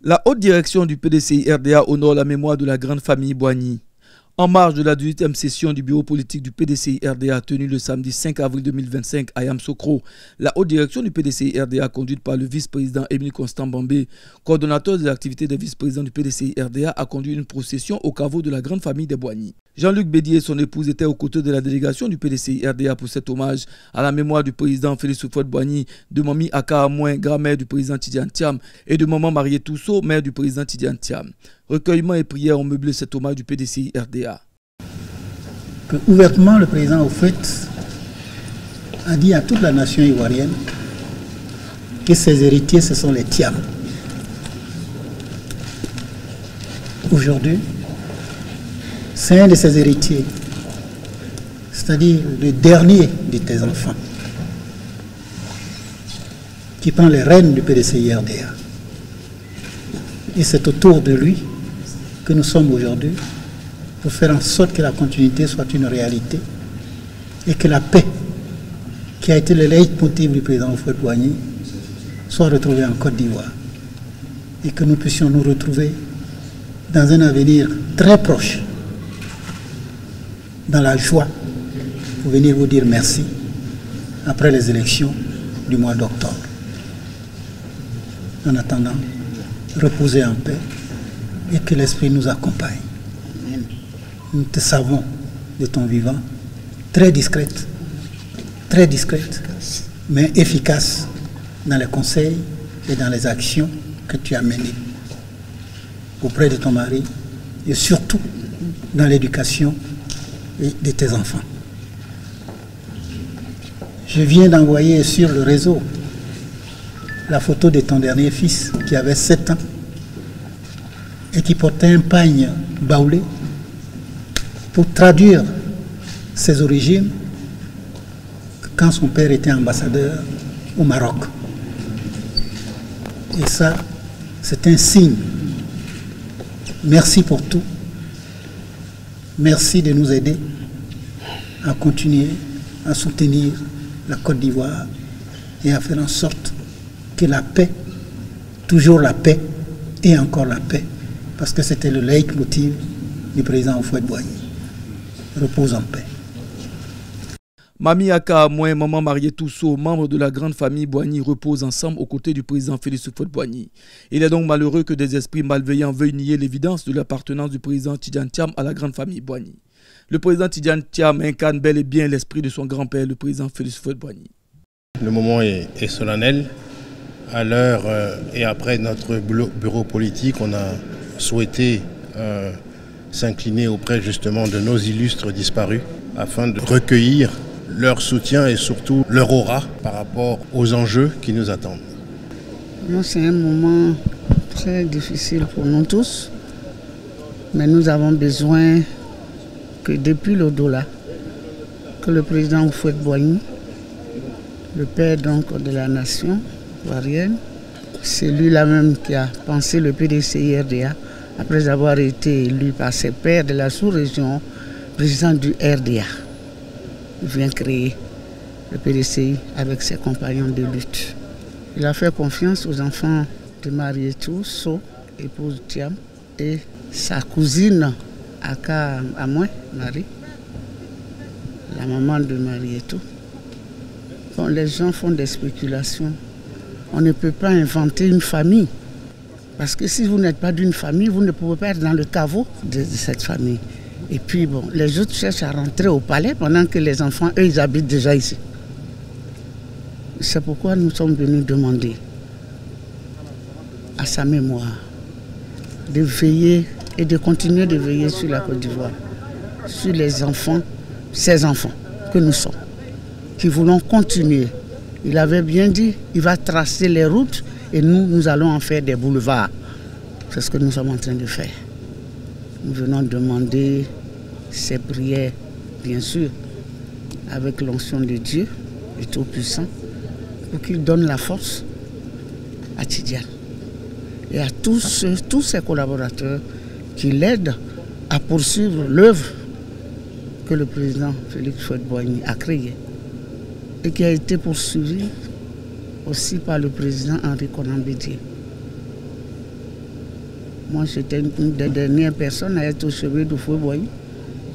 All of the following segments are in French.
La haute direction du PDCI-RDA honore la mémoire de la grande famille Boigny. En marge de la 18e session du bureau politique du PDCI-RDA tenue le samedi 5 avril 2025 à Yamoussoukro, la haute direction du PDCI-RDA conduite par le vice-président Émile Constant Bambé, coordonnateur des activités des vice-présidents du PDCI-RDA, a conduit une procession au caveau de la grande famille des Boigny. Jean-Luc Bédier et son épouse étaient aux côtés de la délégation du PDCI-RDA pour cet hommage à la mémoire du président Félix Houphouët-Boigny, de Mami Aka Amouin, grand-mère du président Tidiane Thiam, et de maman Mariée Tousso, mère du président Tidiane Thiam. Recueillement et prières ont meublé cet hommage du PDCI-RDA. Ouvertement, le président Houphouët a dit à toute la nation ivoirienne que ses héritiers, ce sont les Thiam. Aujourd'hui, c'est un de ses héritiers, c'est-à-dire le dernier de tes enfants, qui prend les rênes du PDCI-RDA. Et c'est autour de lui que nous sommes aujourd'hui pour faire en sorte que la continuité soit une réalité et que la paix, qui a été le leitmotiv du président Houphouët-Boigny, soit retrouvée en Côte d'Ivoire et que nous puissions nous retrouver dans un avenir très proche, dans la joie, pour venir vous dire merci après les élections du mois d'octobre. En attendant, reposer en paix et que l'Esprit nous accompagne. Nous te savons de ton vivant, très discrète, mais efficace dans les conseils et dans les actions que tu as menées auprès de ton mari et surtout dans l'éducation de tes enfants. Je viens d'envoyer sur le réseau la photo de ton dernier fils qui avait 7 ans et qui portait un pagne baoulé pour traduire ses origines quand son père était ambassadeur au Maroc. Et ça, c'est un signe. Merci pour tout. Merci de nous aider à continuer à soutenir la Côte d'Ivoire et à faire en sorte que la paix, toujours la paix et encore la paix, parce que c'était le leitmotiv du président Houphouët-Boigny. Repose en paix. Mami Aka Amouin, maman Mariée Tousso, membres de la grande famille Boigny, reposent ensemble aux côtés du président Félix Houphouët-Boigny. Il est donc malheureux que des esprits malveillants veuillent nier l'évidence de l'appartenance du président Tidiane Thiam à la grande famille Boigny. Le président Tidiane Thiam incarne bel et bien l'esprit de son grand-père, le président Félix Houphouët-Boigny. Le moment est solennel. À l'heure et après notre bureau politique, on a souhaité s'incliner auprès justement de nos illustres disparus afin de recueillir leur soutien et surtout leur aura par rapport aux enjeux qui nous attendent. C'est un moment très difficile pour nous tous, mais nous avons besoin que depuis l'au-delà, que le président Houphouët-Boigny, le père donc de la nation ivoirienne, c'est lui-là même qui a pensé le PDCI-RDA après avoir été élu par ses pairs de la sous-région, président du RDA. Il vient créer le PDCI avec ses compagnons de lutte. Il a fait confiance aux enfants de Mariée Tousso, épouse Thiam, et sa cousine Aka Amouin, Marie, la maman de Mariée Tousso. Bon, les gens font des spéculations. On ne peut pas inventer une famille. Parce que si vous n'êtes pas d'une famille, vous ne pouvez pas être dans le caveau de cette famille. Et puis bon, les autres cherchent à rentrer au palais pendant que les enfants, eux, ils habitent déjà ici. C'est pourquoi nous sommes venus demander à sa mémoire de veiller et de continuer de veiller sur la Côte d'Ivoire, sur les enfants, ces enfants que nous sommes, qui voulons continuer. Il avait bien dit, il va tracer les routes et nous allons en faire des boulevards. C'est ce que nous sommes en train de faire. Nous venons demander ces prières, bien sûr, avec l'onction de Dieu, le Tout-Puissant, pour qu'il donne la force à Tidiane et à tous ses collaborateurs qui l'aident à poursuivre l'œuvre que le président Félix Houphouët-Boigny a créée et qui a été poursuivie aussi par le président Henri Konan Bédié. Moi, j'étais une des dernières personnes à être au chevet de Foué Boigny.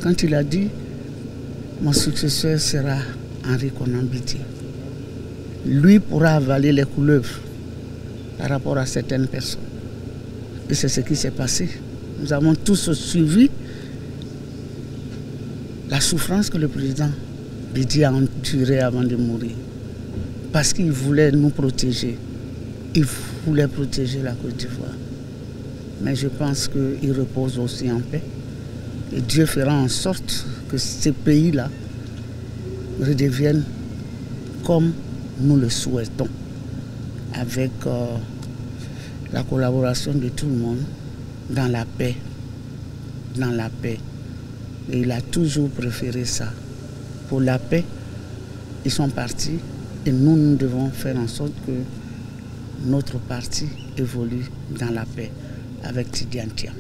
Quand il a dit, mon successeur sera Henri Konan Bédié. Lui pourra avaler les couleuvres par rapport à certaines personnes. Et c'est ce qui s'est passé. Nous avons tous suivi la souffrance que le président Bédié a endurée avant de mourir. Parce qu'il voulait nous protéger. Il voulait protéger la Côte d'Ivoire. Mais je pense qu'il repose aussi en paix. Et Dieu fera en sorte que ces pays-là redeviennent comme nous le souhaitons, avec la collaboration de tout le monde, dans la paix. Dans la paix. Et il a toujours préféré ça. Pour la paix, ils sont partis et nous devons faire en sorte que notre parti évolue dans la paix avec Tidiane Thiam.